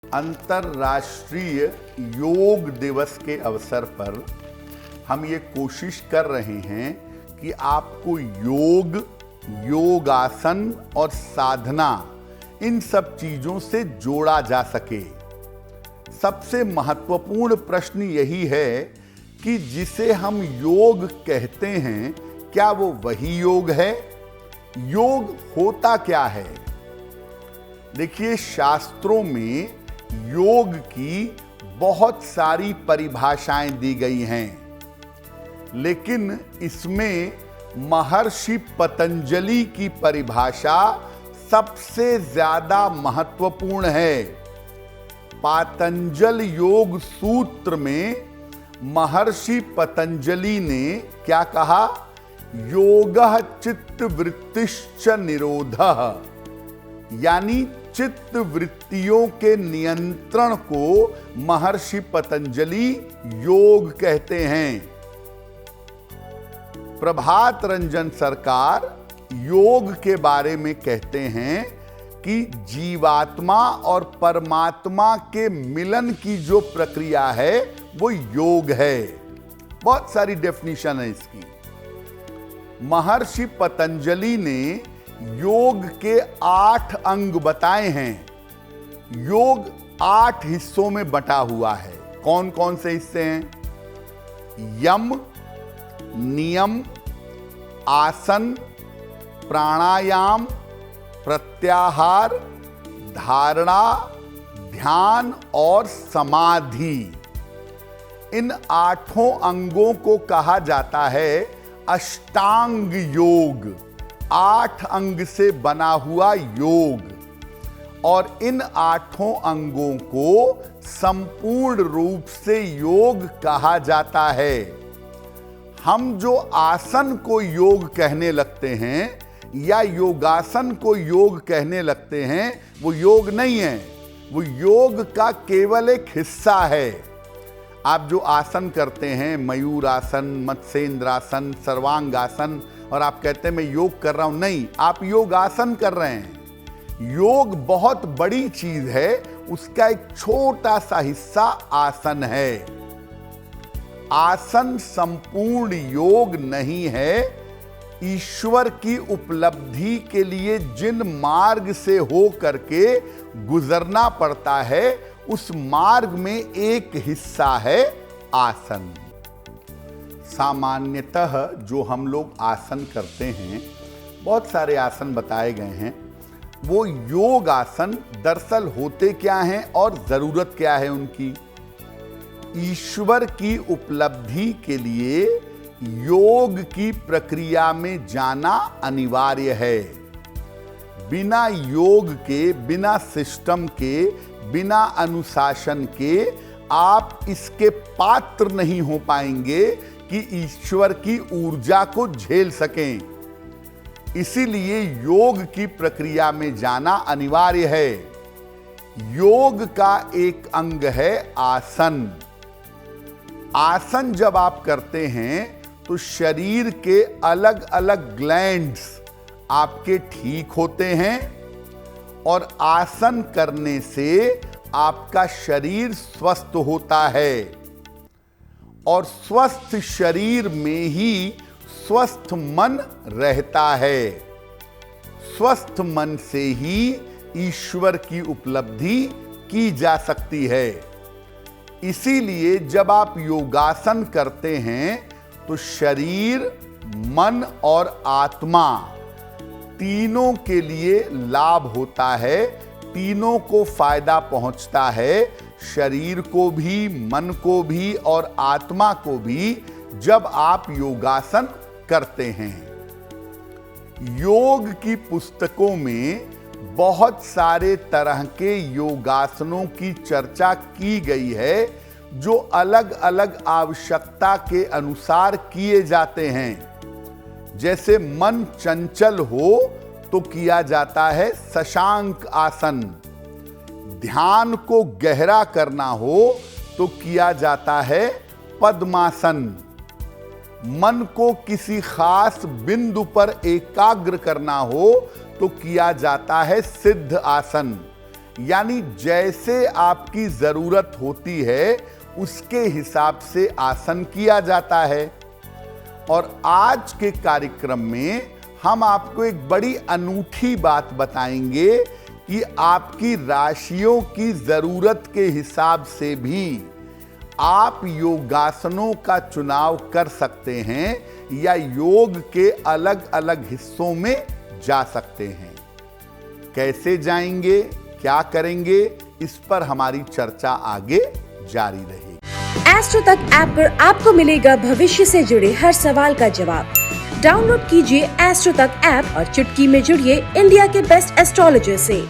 अंतर्राष्ट्रीय योग दिवस के अवसर पर हम ये कोशिश कर रहे हैं कि आपको योग, योगासन और साधना इन सब चीजों से जोड़ा जा सके। सबसे महत्वपूर्ण प्रश्न यही है कि जिसे हम योग कहते हैं, क्या वो वही योग है? योग होता क्या है? देखिए, शास्त्रों में योग की बहुत सारी परिभाषाएं दी गई हैं, लेकिन इसमें महर्षि पतंजलि की परिभाषा सबसे ज्यादा महत्वपूर्ण है। पातंजल योग सूत्र में महर्षि पतंजलि ने क्या कहा? योगः चित्त वृत्तिश्च निरोधः, यानी चित्त वृत्तियों के नियंत्रण को महर्षि पतंजलि योग कहते हैं। प्रभात रंजन सरकार योग के बारे में कहते हैं कि जीवात्मा और परमात्मा के मिलन की जो प्रक्रिया है वो योग है। बहुत सारी डेफिनेशन है इसकी। महर्षि पतंजलि ने योग के 8 अंग बताए हैं। योग 8 हिस्सों में बटा हुआ है। कौन कौन से हिस्से हैं? यम, नियम, आसन, प्राणायाम, प्रत्याहार, धारणा, ध्यान और समाधि। इन 8 अंगों को कहा जाता है अष्टांग योग। 8 अंग से बना हुआ योग, और इन 8 अंगों को संपूर्ण रूप से योग कहा जाता है। हम जो आसन को योग कहने लगते हैं या योगासन को योग कहने लगते हैं, वो योग नहीं है, वो योग का केवल एक हिस्सा है। आप जो आसन करते हैं, मयूरासन, मत्स्येंद्रासन, सर्वांगासन, और आप कहते हैं मैं योग कर रहा हूं, नहीं, आप योगासन कर रहे हैं। योग बहुत बड़ी चीज है, उसका एक छोटा सा हिस्सा आसन है। आसन संपूर्ण योग नहीं है। ईश्वर की उपलब्धि के लिए जिन मार्ग से हो करके गुजरना पड़ता है, उस मार्ग में एक हिस्सा है आसन। सामान्यतः जो हम लोग आसन करते हैं, बहुत सारे आसन बताए गए हैं, वो योग आसन दरअसल होते क्या हैं और जरूरत क्या है उनकी? ईश्वर की उपलब्धि के लिए योग की प्रक्रिया में जाना अनिवार्य है। बिना योग के, बिना सिस्टम के, बिना अनुशासन के आप इसके पात्र नहीं हो पाएंगे कि ईश्वर की ऊर्जा को झेल सकें। इसीलिए योग की प्रक्रिया में जाना अनिवार्य है। योग का एक अंग है आसन। आसन जब आप करते हैं तो शरीर के अलग अलग ग्लैंड्स आपके ठीक होते हैं, और आसन करने से आपका शरीर स्वस्थ होता है, और स्वस्थ शरीर में ही स्वस्थ मन रहता है। स्वस्थ मन से ही ईश्वर की उपलब्धि की जा सकती है। इसीलिए जब आप योगासन करते हैं तो शरीर, मन और आत्मा तीनों के लिए लाभ होता है, तीनों को फायदा पहुंचता है। शरीर को भी, मन को भी और आत्मा को भी, जब आप योगासन करते हैं। योग की पुस्तकों में बहुत सारे तरह के योगासनों की चर्चा की गई है, जो अलग अलग आवश्यकता के अनुसार किए जाते हैं। जैसे मन चंचल हो तो किया जाता है शशांक आसन, ध्यान को गहरा करना हो तो किया जाता है पद्मासन, मन को किसी खास बिंदु पर एकाग्र करना हो तो किया जाता है सिद्ध आसन। यानी जैसे आपकी जरूरत होती है उसके हिसाब से आसन किया जाता है। और आज के कार्यक्रम में हम आपको एक बड़ी अनूठी बात बताएंगे कि आपकी राशियों की जरूरत के हिसाब से भी आप योगासनों का चुनाव कर सकते हैं या योग के अलग अलग हिस्सों में जा सकते हैं। कैसे जाएंगे, क्या करेंगे, इस पर हमारी चर्चा आगे जारी रहेगी। एस्ट्रो तक ऐप पर आपको मिलेगा भविष्य से जुड़े हर सवाल का जवाब। डाउनलोड कीजिए एस्ट्रो तक ऐप और चुटकी में जुड़िए इंडिया के बेस्ट एस्ट्रोलॉजर से।